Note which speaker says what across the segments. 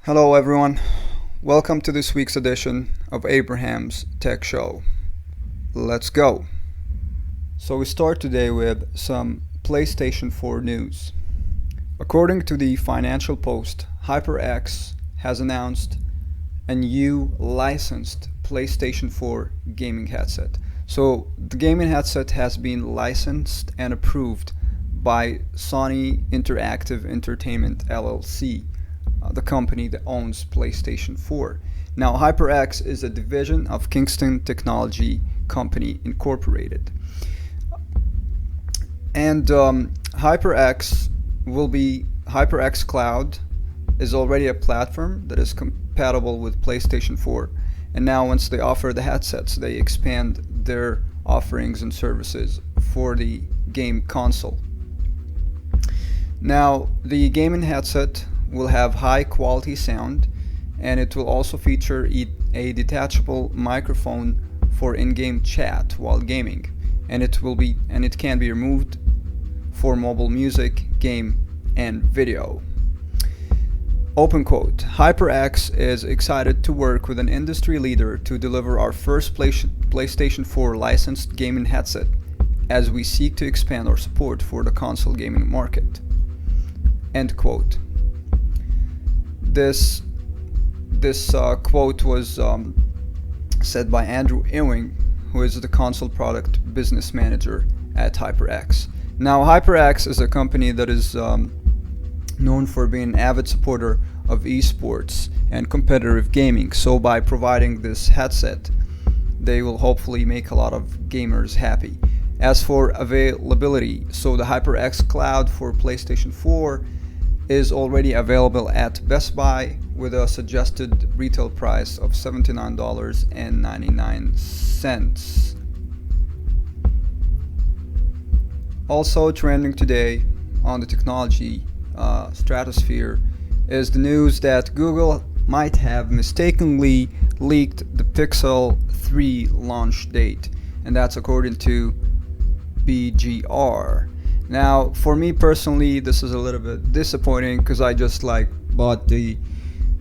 Speaker 1: Hello, everyone. Welcome to this week's edition of Abraham's Tech Show. Let's go. So, we start today with some PlayStation 4 news. According to the Financial Post, HyperX has announced a new licensed PlayStation 4 gaming headset. So, the gaming headset has been licensed and approved by Sony Interactive Entertainment LLC, the company that owns PlayStation 4. Now, HyperX is a division of Kingston Technology Company Incorporated. And HyperX Cloud is already a platform that is compatible with PlayStation 4. And now once they offer the headsets, they expand their offerings and services for the game console. Now, the gaming headset will have high quality sound, and it will also feature a detachable microphone for in-game chat while gaming, and it can be removed for mobile music, game, and video. Open quote, HyperX is excited to work with an industry leader to deliver our first PlayStation 4 licensed gaming headset as we seek to expand our support for the console gaming market. End quote. This quote was said by Andrew Ewing, who is the console product business manager at HyperX. Now, HyperX is a company that is known for being an avid supporter of esports and competitive gaming. So by providing this headset, they will hopefully make a lot of gamers happy. As for availability, so the HyperX Cloud for PlayStation 4 is already available at Best Buy with a suggested retail price of $79.99. Also trending today on the technology stratosphere is the news that Google might have mistakenly leaked the Pixel 3 launch date, and that's according to BGR. Now, for me personally, this is a little bit disappointing because I just bought the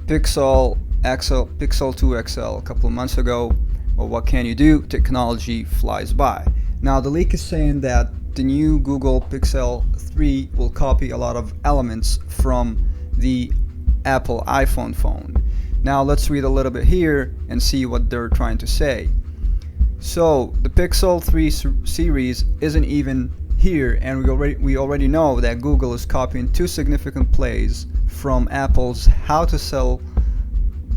Speaker 1: Pixel 2 XL a couple of months ago. But what can you do? Technology flies by. Now, the leak is saying that the new Google Pixel 3 will copy a lot of elements from the Apple iPhone phone. Now, let's read a little bit here and see what they're trying to say. So, the Pixel 3 series isn't even here, and we already know that Google is copying two significant plays from Apple's How to Sell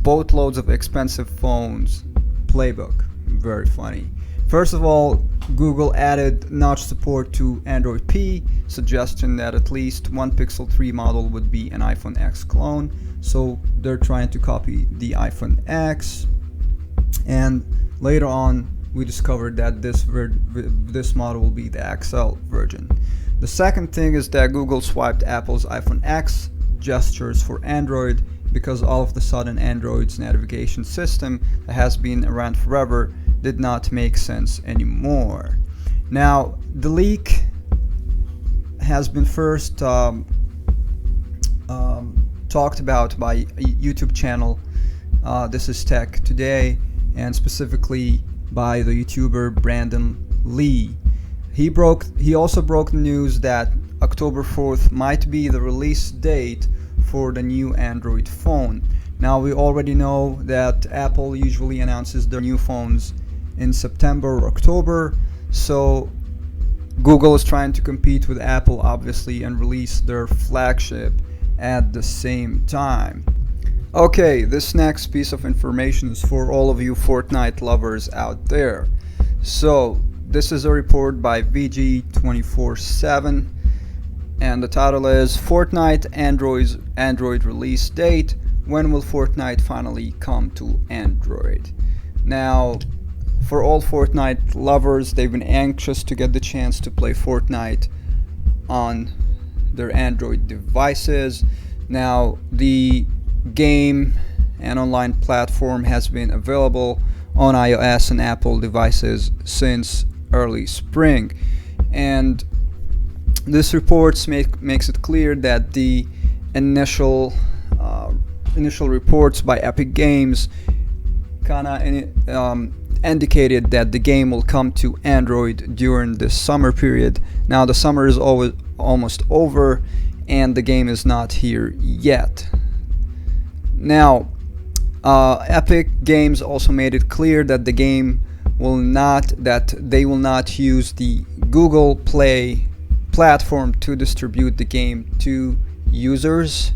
Speaker 1: Boatloads of Expensive Phones playbook. Very funny. First of all, Google added notch support to Android P, suggesting that at least one Pixel 3 model would be an iPhone X clone. So they're trying to copy the iPhone X, and later on we discovered that this model will be the XL version. The second thing is that Google swiped Apple's iPhone X gestures for Android because all of the sudden Android's navigation system that has been around forever did not make sense anymore. Now, the leak has been first talked about by a YouTube channel. This is Tech Today, and specifically by the YouTuber Brandon Lee. He also broke the news that October 4th might be the release date for the new Android phone. Now, we already know that Apple usually announces their new phones in September or October, so Google is trying to compete with Apple, obviously, and release their flagship at the same time. Okay, this next piece of information is for all of you Fortnite lovers out there. So, this is a report by VG247, and the title is Fortnite Android release date. When will Fortnite finally come to Android? Now, for all Fortnite lovers, they've been anxious to get the chance to play Fortnite on their Android devices. Now, the game and online platform has been available on iOS and Apple devices since early spring, and this report makes it clear that the initial initial reports by Epic Games kind of indicated that the game will come to Android during the summer period. Now the summer is almost over, and the game is not here yet. Now, Epic Games also made it clear that they will not use the Google Play platform to distribute the game to users.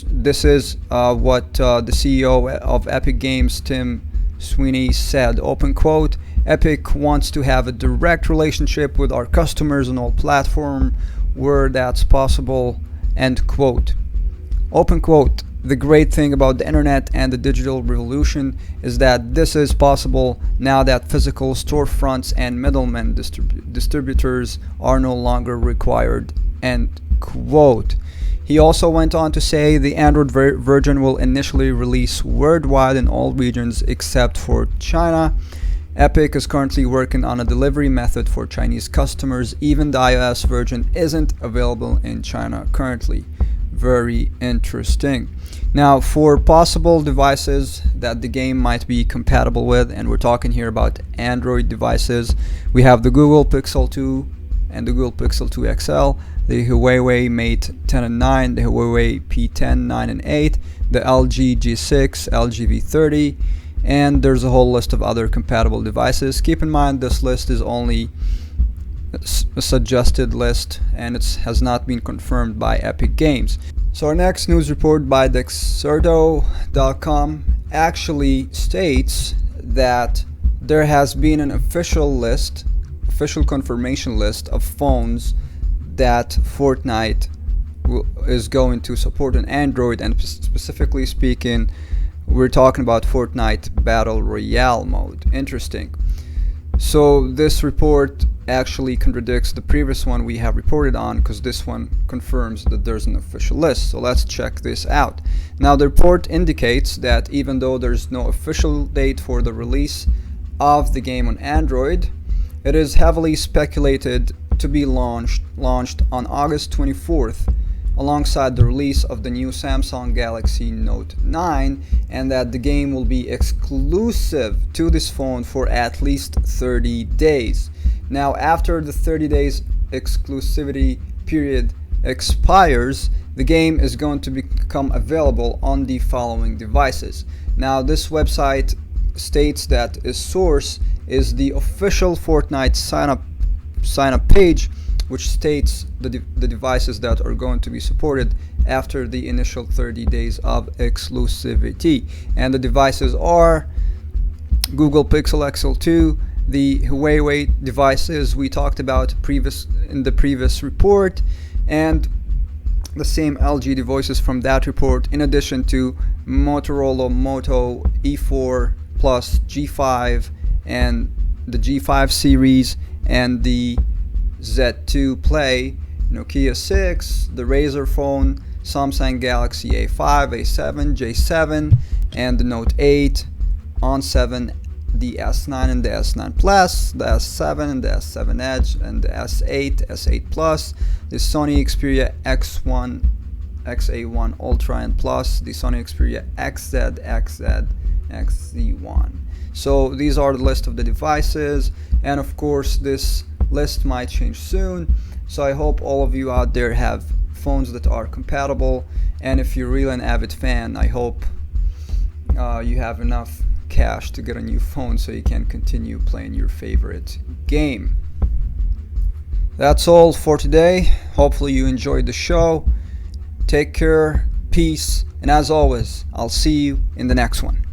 Speaker 1: This is what the CEO of Epic Games, Tim Sweeney, said, open quote, "Epic wants to have a direct relationship with our customers on all platforms where that's possible," end quote. Open quote. The great thing about the internet and the digital revolution is that this is possible now that physical storefronts and middlemen distributors are no longer required, end quote. He also went on to say the Android version will initially release worldwide in all regions except for China. Epic is currently working on a delivery method for Chinese customers. Even the iOS version isn't available in China currently. Very interesting. Now, for possible devices that the game might be compatible with, and we're talking here about Android devices, we have the Google Pixel 2 and the Google Pixel 2 XL, the Huawei Mate 10 and 9, the Huawei P10, 9 and 8, the LG G6, LG V30, and there's a whole list of other compatible devices. Keep in mind this list is only a suggested list, and it has not been confirmed by Epic Games. So our next news report by Dexerto.com actually states that there has been an official confirmation list of phones that Fortnite is going to support on Android, and specifically speaking, we're talking about Fortnite Battle Royale mode. Interesting. So this report actually contradicts the previous one we have reported on, because this one confirms that there's an official list. So let's check this out. Now the report indicates that even though there's no official date for the release of the game on Android, it is heavily speculated to be launched on August 24th alongside the release of the new Samsung Galaxy Note 9, and that the game will be exclusive to this phone for at least 30 days. Now, after the 30 days exclusivity period expires, the game is going to become available on the following devices. Now, this website states that its source is the official Fortnite sign up page, which states the devices that are going to be supported after the initial 30 days of exclusivity. And the devices are Google Pixel XL 2, the Huawei devices we talked about in the previous report, and the same LG devices from that report, in addition to Motorola Moto E4 Plus G5 and the G5 series and the Z2 Play, Nokia 6, the Razer phone, Samsung Galaxy A5, A7, J7, and the Note 8, On 7, the S9 and the S9 Plus, the S7 and the S7 Edge, and the S8, S8 Plus, the Sony Xperia X1, XA1 Ultra and Plus, the Sony Xperia XZ, XZ, XZ1. So these are the list of the devices, and of course this list might change soon. So I hope all of you out there have phones that are compatible, and if you're really an avid fan, I hope you have enough cash to get a new phone so you can continue playing your favorite game. That's all for today. Hopefully you enjoyed the show. Take care, peace, and as always, I'll see you in the next one.